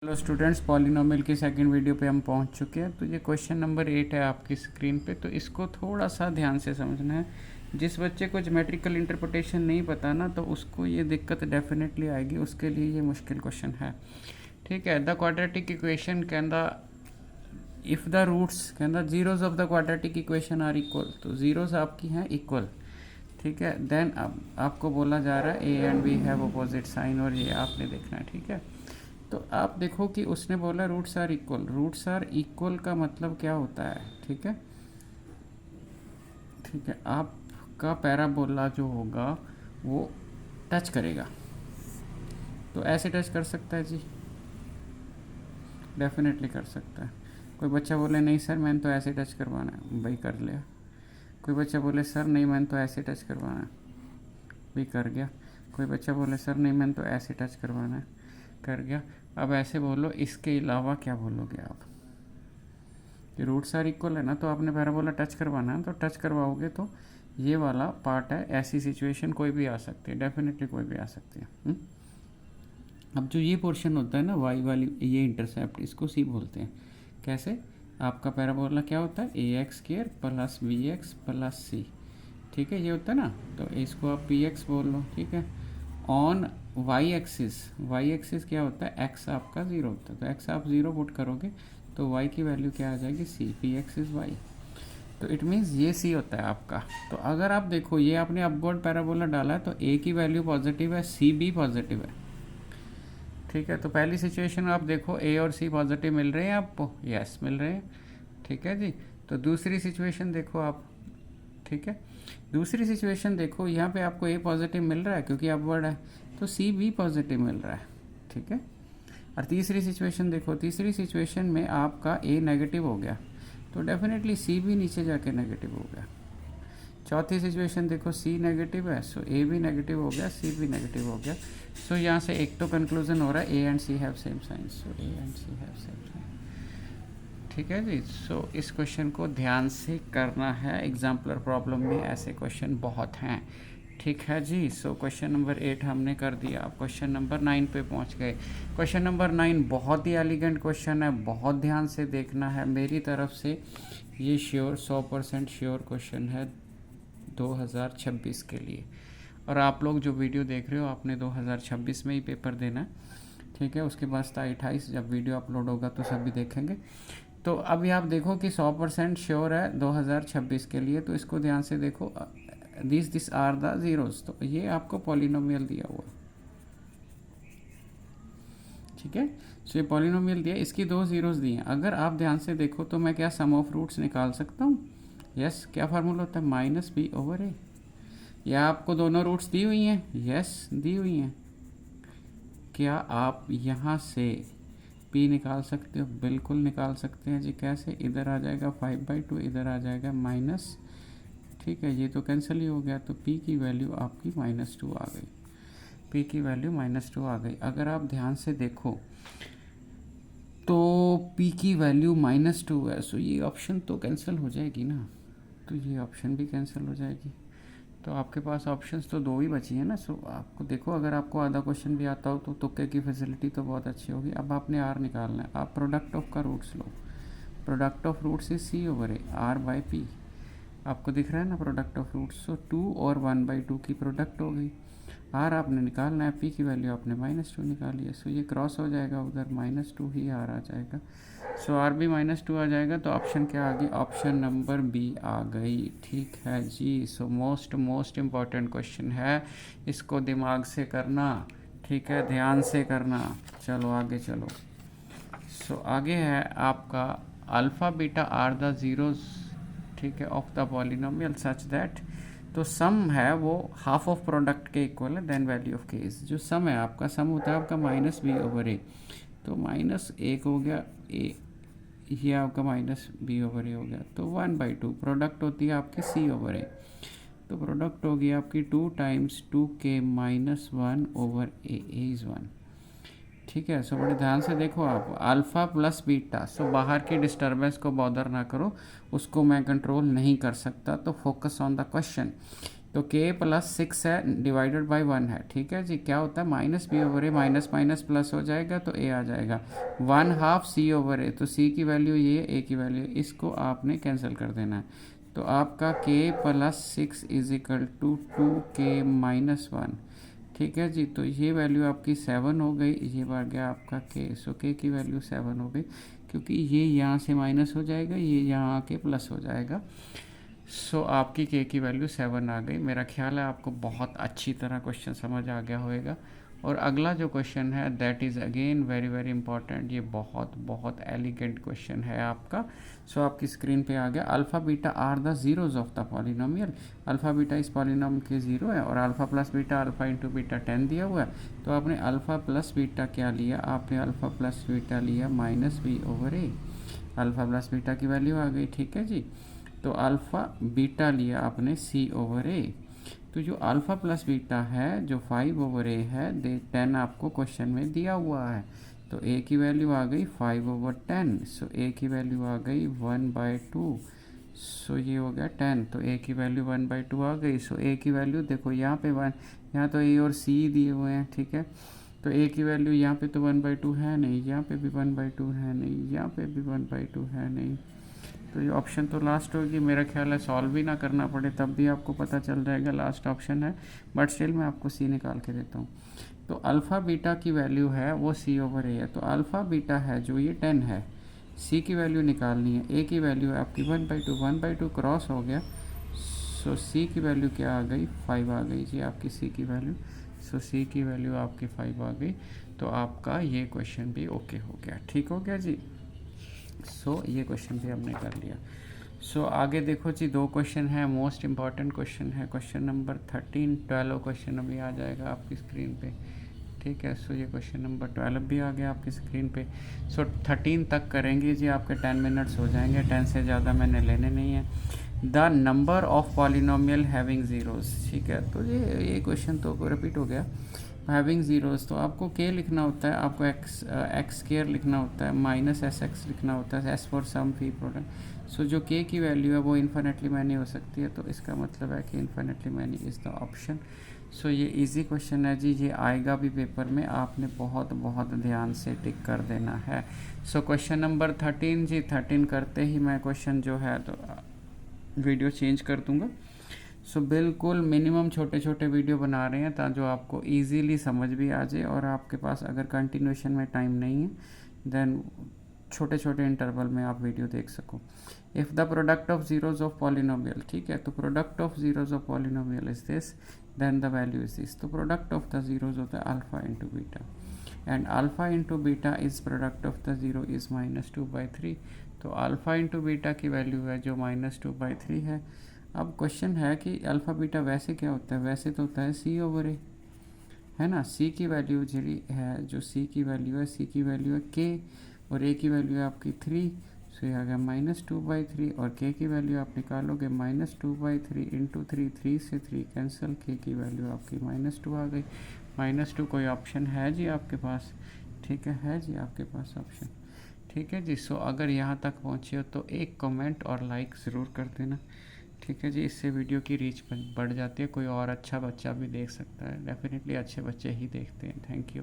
Hello students, polynomial की second video पे हम पहुंच चुके हैं। तो ये क्वेश्चन नंबर 8 है आपकी स्क्रीन पे। तो इसको थोड़ा सा ध्यान से समझना है। जिस बच्चे को ज्योमेट्रिकल इंटरप्रिटेशन नहीं पता ना, तो उसको ये दिक्कत डेफिनेटली आएगी, उसके लिए ये मुश्किल क्वेश्चन है। ठीक है। द क्वाड्रेटिक इक्वेशन कहना, इफ़ द रूट्स कहना zeros of the quadratic equation are equal, तो जीरोज आपकी हैं इक्वल। ठीक है। देन अब आपको बोला जा रहा है A and B have opposite sign, और ये आपने देखना है। ठीक है। तो आप देखो कि उसने बोला roots are equal. Roots are equal का मतलब क्या होता है? ठीक है। ठीक है, आपका पैराबोला जो होगा वो टच करेगा, तो ऐसे टच कर सकता है जी, डेफिनेटली कर सकता है। कोई बच्चा बोले नहीं सर मैंने तो ऐसे टच करवाना है, भाई कर लिया। कोई बच्चा बोले सर नहीं मैंने तो ऐसे टच करवाना है, भी कर गया। कोई बच्चा बोले सर नहीं मैंने तो ऐसे टच करवाना है, कर गया। अब ऐसे बोलो, इसके अलावा क्या बोलोगे आप? कि रूट्स आर इक्वल है ना, तो आपने पैराबोला टच करवाना है, तो टच करवाओगे तो ये वाला पार्ट है। ऐसी सिचुएशन कोई भी आ सकती है, डेफिनेटली कोई भी आ सकती है। अब जो ये पोर्शन होता है ना वाई वाली, ये इंटरसेप्ट, इसको सी बोलते हैं। कैसे? आपका पैराबोला क्या होता है? A X square plus B X plus C. ठीक है, ये होता है ना, तो इसको आप पी एक्स बोल लो। ठीक है। ऑन वाई एक्सिस क्या होता है? एक्स आपका ज़ीरो होता है, तो एक्स आप ज़ीरो पुट करोगे तो वाई की वैल्यू क्या आ जाएगी? C. P X is Y. तो इट मीन्स ये सी होता है आपका। तो अगर आप देखो, ये आपने अपवर्ड पैराबोला डाला है, तो ए की वैल्यू पॉजिटिव है, सी भी पॉजिटिव है। ठीक है। तो पहली सिचुएशन आप देखो, ए और सी पॉजिटिव मिल रहे हैं आपको? यस, मिल रहे हैं। ठीक है जी। तो दूसरी सिचुएशन देखो आप। ठीक है। दूसरी सिचुएशन देखो, यहाँ पे आपको ए पॉजिटिव मिल रहा है क्योंकि अपवर्ड है, तो सी भी पॉजिटिव मिल रहा है। ठीक है। और तीसरी सिचुएशन देखो, तीसरी सिचुएशन में आपका ए नेगेटिव हो गया, तो डेफिनेटली सी भी नीचे जाके नेगेटिव हो गया। चौथी सिचुएशन देखो, सी नेगेटिव है, सो ए भी नेगेटिव हो गया, सी भी नेगेटिव हो गया। सो यहाँ से एक तो कंक्लूजन हो रहा है A and C have same sign, so A and C have same sign. ठीक है जी। सो इस क्वेश्चन को ध्यान से करना है, एग्जाम्पलर प्रॉब्लम में ऐसे क्वेश्चन बहुत हैं। ठीक है जी। सो क्वेश्चन नंबर 8 हमने कर दिया, अब क्वेश्चन नंबर 9 पे पहुंच गए। क्वेश्चन नंबर 9 बहुत ही एलिगेंट क्वेश्चन है, बहुत ध्यान से देखना है मेरी तरफ से। ये श्योर 100% श्योर क्वेश्चन है 2026 के लिए। और आप लोग जो वीडियो देख रहे हो, आपने 2026 में ही पेपर देना है। ठीक है। उसके बाद 27 जब वीडियो अपलोड होगा तो सभी देखेंगे। तो अभी आप देखो कि 100% श्योर है 2026 के लिए, तो इसको ध्यान से देखो। दिस आर द जीरोस, तो ये आपको पॉलिनोमियल दिया हुआ। ठीक है। सो ये पॉलिनोमियल दिया, इसकी दो जीरोस दी हैं। अगर आप ध्यान से देखो तो मैं क्या सम ऑफ रूट्स निकाल सकता हूँ? यस। क्या फार्मूला होता है? माइनस बी ओवर ए। या आपको दोनों रूट्स दी हुई हैं? यस, दी हुई हैं। क्या आप यहाँ से p निकाल सकते हो? बिल्कुल निकाल सकते हैं जी। कैसे? इधर आ जाएगा 5/2, इधर आ जाएगा माइनस। ठीक है, ये तो कैंसिल ही हो गया, तो p की वैल्यू आपकी -2 आ गई। p की वैल्यू -2 आ गई। अगर आप ध्यान से देखो तो p की वैल्यू -2 है, सो ये ऑप्शन तो कैंसिल हो जाएगी ना, तो ये ऑप्शन भी कैंसिल हो जाएगी। तो आपके पास ऑप्शंस तो दो ही बची हैं ना। सो आपको देखो, अगर आपको आधा क्वेश्चन भी आता हो तो तुक्के की फैसिलिटी तो बहुत अच्छी होगी। अब आपने आर निकालना है। आप प्रोडक्ट ऑफ का रूट्स लो। Product of roots is C over A, R by P. आपको दिख रहा है ना प्रोडक्ट ऑफ रूट्स, सो 2 और 1/2 की प्रोडक्ट हो गई। आर आपने निकालना है, पी की वैल्यू आपने -2 निकाली है, सो ये क्रॉस हो जाएगा, उधर -2 ही आर आ जाएगा। सो आर भी -2 आ जाएगा, तो ऑप्शन क्या आ गई? ऑप्शन नंबर बी आ गई। ठीक है जी। सो मोस्ट इम्पॉर्टेंट क्वेश्चन है, इसको दिमाग से करना। ठीक है, ध्यान से करना। चलो आगे चलो। सो आगे है आपका alpha beta are the zeros, ठीक है, of the polynomial such that, तो सम है वो हाफ ऑफ प्रोडक्ट के इक्वल है, देन वैल्यू ऑफ केस। जो सम है आपका, सम होता है आपका -b ओवर ए, तो -1 हो गया ए, ये आपका -b ओवर ए हो गया, तो 1/2 प्रोडक्ट होती है आपकी c ओवर ए, तो प्रोडक्ट होगी आपकी 2 times 2k -1 over A is 1। ठीक है। सो बड़े ध्यान से देखो आप, अल्फ़ा प्लस बीटा, सो बाहर की डिस्टर्बेंस को बॉदर ना करो, उसको मैं कंट्रोल नहीं कर सकता, तो फोकस ऑन द क्वेश्चन। तो k प्लस 6 है डिवाइडेड बाय 1 है, ठीक है जी। क्या होता है माइनस बी ओवर ए, माइनस माइनस प्लस हो जाएगा तो a आ जाएगा। 1/2 c ओवर ए, तो c की वैल्यू ये, a की वैल्यू, इसको आपने कैंसिल कर देना है। तो आपका k plus 6 is equal to 2k minus 1, ठीक है जी। तो ये वैल्यू आपकी 7 हो गई, ये बढ़ गया आपका k। सो k की वैल्यू 7 हो गई, क्योंकि ये यहाँ से माइनस हो जाएगा, ये यहाँ आके प्लस हो जाएगा। सो आपकी k की वैल्यू 7 आ गई। मेरा ख्याल है आपको बहुत अच्छी तरह क्वेश्चन समझ आ गया होगा। और अगला जो क्वेश्चन है that is again very very important, ये बहुत बहुत एलिगेंट क्वेश्चन है आपका। सो आपकी स्क्रीन पे आ गया, alpha beta are the zeros of the polynomial. Alpha beta इस पॉलिनोमियल के ज़ीरो है और alpha plus beta, alpha into beta 10 दिया हुआ है। तो आपने अल्फ़ा प्लस बीटा क्या लिया, आपने अल्फ़ा प्लस बीटा लिया माइनस बी ओवर ए। अल्फ़ा प्लस बीटा की वैल्यू आ गई, ठीक है जी। तो अल्फ़ा बीटा लिया आपने सी ओवर ए। तो जो अल्फ़ा प्लस बीटा है जो 5 ओवर ए है, 10 आपको क्वेश्चन में दिया हुआ है। तो ए की वैल्यू आ गई 5 ओवर 10। सो ए की वैल्यू आ गई 1/2। सो ये हो गया 10, तो ए की वैल्यू 1/2 आ गई। सो ए की वैल्यू देखो यहाँ पे 1, यहाँ तो ए और सी दिए हुए हैं, ठीक है। तो ए की वैल्यू यहाँ पे तो 1/2 है नहीं, यहाँ पे भी 1/2 है नहीं, यहाँ पे भी 1/2 है नहीं। तो ये ऑप्शन तो लास्ट होगी। मेरा ख्याल है सॉल्व भी ना करना पड़े तब भी आपको पता चल जाएगा लास्ट ऑप्शन है, बट स्टिल मैं आपको सी निकाल के देता हूँ। तो अल्फ़ा बीटा की वैल्यू है वो सी ओवर ए है। तो अल्फ़ा बीटा है जो ये 10 है, सी की वैल्यू निकालनी है। ए की वैल्यू है आपकी 1/2, 1/2 क्रॉस हो गया। सो सी की वैल्यू क्या आ गई, 5 आ गई जी आपकी सी की वैल्यू। सो सी की वैल्यू आपकी 5 आ गई। तो आपका ये क्वेश्चन भी ओके हो गया, ठीक हो गया जी। सो ये क्वेश्चन भी हमने कर लिया। सो आगे देखो जी, दो क्वेश्चन है, मोस्ट इम्पॉर्टेंट क्वेश्चन है। क्वेश्चन नंबर 13, 12 क्वेश्चन अभी आ जाएगा आपकी स्क्रीन पे, ठीक है। सो ये क्वेश्चन नंबर 12 भी आ गया आपकी स्क्रीन पे। सो 13 तक करेंगे जी, आपके 10 मिनट्स हो जाएंगे, 10 से ज़्यादा मैंने लेने नहीं है। The number of polynomial having zeros, ठीक है। तो ये क्वेश्चन तो रिपीट हो गया। हैविंग ज़ीरोज़, तो आपको के लिखना होता है, आपको एक्स स्केयर लिखना होता है, माइनस एस एक्स लिखना होता है, S for sum P product. So जो के की वैल्यू है वो इन्फिनेटली मैनी हो सकती है, तो इसका मतलब है कि infinitely many is the option. So ये इजी क्वेश्चन है जी, ये आएगा भी पेपर में, आपने बहुत बहुत ध्यान से टिक कर देना है। सो क्वेश्चन नंबर 13 जी, 13 करते ही मैं क्वेश्चन जो है तो वीडियो चेंज कर दूंगा। सो बिल्कुल मिनिमम छोटे छोटे वीडियो बना रहे हैं ताकि जो आपको इजीली समझ भी आ जाए, और आपके पास अगर कंटिन्यूशन में टाइम नहीं है देन छोटे छोटे इंटरवल में आप वीडियो देख सको। If the product of zeros of polynomial, ठीक है। तो product of zeros of polynomial is this, then the value is this. तो प्रोडक्ट ऑफ द ज़ीरोज़ होता है alpha into beta, and alpha into beta is product of the zero is -2/3। तो alpha into beta की value है जो -2/3 है। अब question है कि अल्फ़ा बीटा वैसे क्या होता है, वैसे तो होता है सी ओवर ए, है ना। सी की वैल्यू जी है, जो सी की वैल्यू है, सी की वैल्यू है के, और ए की वैल्यू है आपकी 3। सो ये आ गया -2/3, और के की वैल्यू आप निकालोगे -2/3 इंटू 3, 3 से 3 कैंसिल, के की वैल्यू आपकी -2 आ गई। -2 कोई ऑप्शन है जी आपके पास, ठीक है जी आपके पास ऑप्शन, ठीक है जी। सो अगर यहाँ तक पहुँचे हो तो एक कमेंट और लाइक ज़रूर कर देना, ठीक है जी। इससे वीडियो की रीच बढ़ जाती है, कोई और अच्छा बच्चा भी देख सकता है, डेफिनेटली अच्छे बच्चे ही देखते हैं। Thank you.